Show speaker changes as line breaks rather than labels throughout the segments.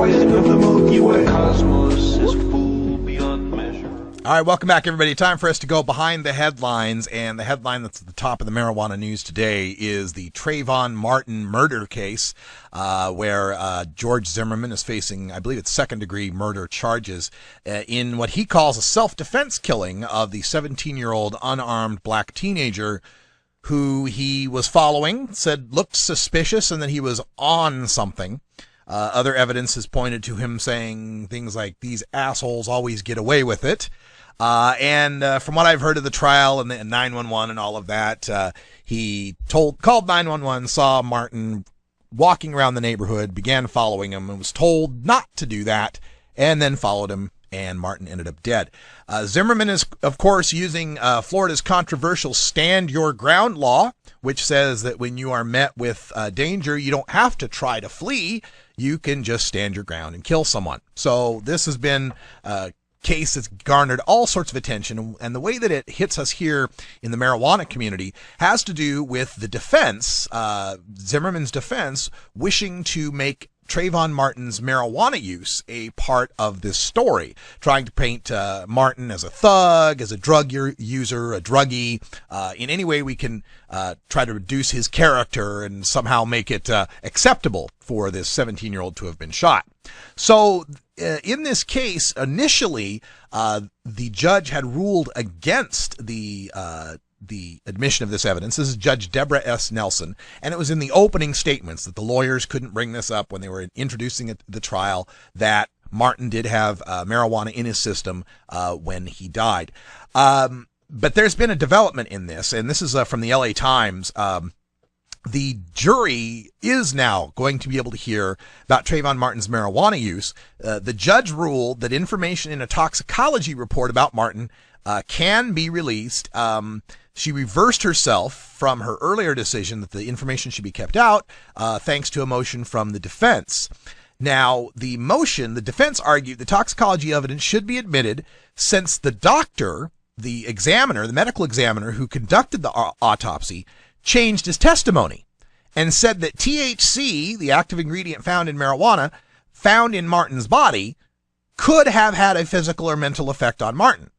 white of the Milky Way. Cosmos is full beyond measure.
All right, welcome back, everybody. Time for us to go behind the headlines, and the headline that's at the top of the marijuana news today is the Trayvon Martin murder case, where George Zimmerman is facing, I believe it's second-degree murder charges in what he calls a self-defense killing of the 17-year-old unarmed black teenager who he was following, said looked suspicious, and that he was on something. Other evidence has pointed to him saying things like, "These assholes always get away with it." And from what I've heard of the trial and the 911 and all of that, he called 911, saw Martin walking around the neighborhood, began following him, and was told not to do that, and then followed him, and Martin ended up dead. Zimmerman is, of course, using Florida's controversial Stand Your Ground law, which says that when you are met with danger, you don't have to try to flee. You can just stand your ground and kill someone. So this has been a case that's garnered all sorts of attention, and the way that it hits us here in the marijuana community has to do with the defense, Zimmerman's defense, wishing to make Trayvon Martin's marijuana use a part of this story, trying to paint Martin as a thug, as a drug user, a druggie, in any way we can try to reduce his character and somehow make it acceptable for this 17-year-old to have been shot. So in this case, initially, the judge had ruled against the admission of this evidence. This is Judge Deborah S. Nelson, and it was in the opening statements that the lawyers couldn't bring this up when they were introducing the trial, that Martin did have marijuana in his system when he died. But there's been a development in this, and this is from the LA Times. The jury is now going to be able to hear about Trayvon Martin's marijuana use. The judge ruled that information in a toxicology report about Martin can be released. She reversed herself from her earlier decision that the information should be kept out, thanks to a motion from the defense. Now, the defense argued the toxicology evidence should be admitted since the doctor, the examiner, the medical examiner who conducted the autopsy, changed his testimony and said that THC, the active ingredient found in marijuana, found in Martin's body, could have had a physical or mental effect on Martin.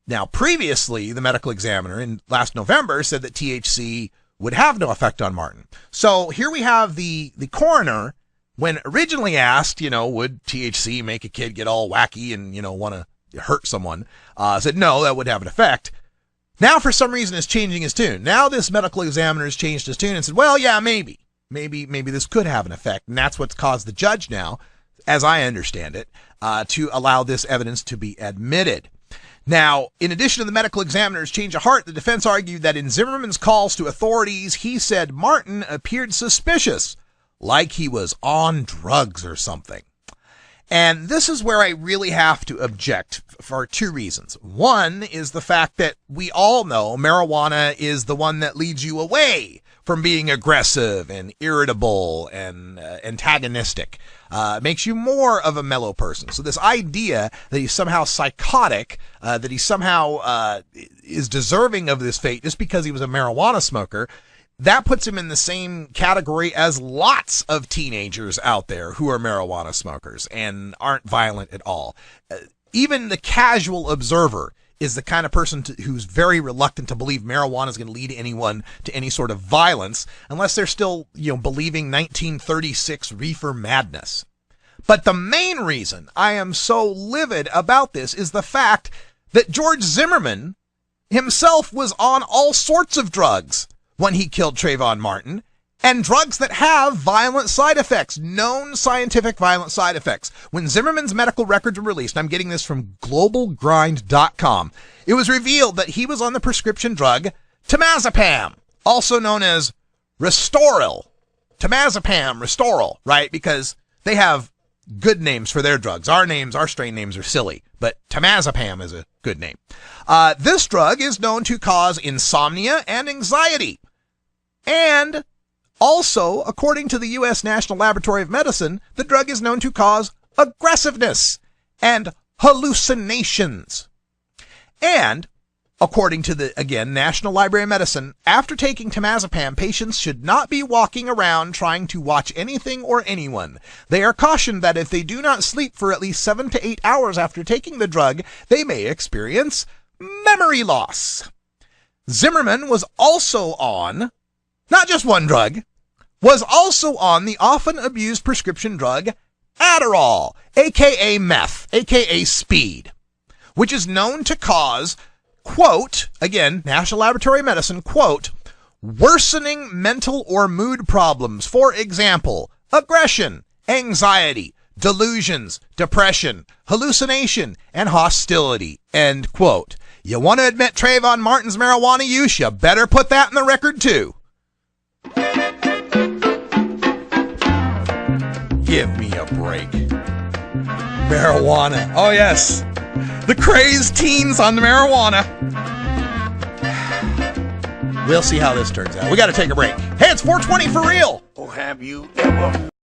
Now, previously, the medical examiner in last November said that THC would have no effect on Martin. So here we have the coroner, when originally asked, would THC make a kid get all wacky and, want to hurt someone, said no, that would have an effect. Now, for some reason, is changing his tune. Now this medical examiner has changed his tune and said, well, yeah, maybe this could have an effect. And that's what's caused the judge now, as I understand it, to allow this evidence to be admitted. Now, in addition to the medical examiner's change of heart, the defense argued that in Zimmerman's calls to authorities, he said Martin appeared suspicious, like he was on drugs or something. And this is where I really have to object for two reasons. One is the fact that we all know marijuana is the one that leads you away from being aggressive and irritable and antagonistic. Makes you more of a mellow person. So this idea that he's somehow psychotic, that he somehow is deserving of this fate just because he was a marijuana smoker, that puts him in the same category as lots of teenagers out there who are marijuana smokers and aren't violent at all. Even the casual observer is the kind of person who's very reluctant to believe marijuana is going to lead anyone to any sort of violence unless they're still, believing 1936 reefer madness. But the main reason I am so livid about this is the fact that George Zimmerman himself was on all sorts of drugs when he killed Trayvon Martin, and drugs that have violent side effects, known scientific violent side effects. When Zimmerman's medical records were released, I'm getting this from globalgrind.com, it was revealed that he was on the prescription drug temazepam, also known as Restoril. Temazepam, Restoril, right? Because they have good names for their drugs. Our strain names are silly, but temazepam is a good name. This drug is known to cause insomnia and anxiety. And also, according to the U.S. National Laboratory of Medicine, the drug is known to cause aggressiveness and hallucinations. And According to the, again, National Library of Medicine, after taking temazepam, patients should not be walking around trying to watch anything or anyone. They are cautioned that if they do not sleep for at least 7 to 8 hours after taking the drug, they may experience memory loss. Zimmerman was also on, not just one drug, was also on the often abused prescription drug Adderall, aka meth, aka speed, which is known to cause, quote, again, National Laboratory of Medicine, quote, worsening mental or mood problems. For example, aggression, anxiety, delusions, depression, hallucination, and hostility, end quote. You want to admit Trayvon Martin's marijuana use? You better put that in the record too. Give me a break. Marijuana. Oh, yes. The crazed teens on the marijuana. We'll see how this turns out. We got to take a break. Hey, it's 420 for real.
Or have you ever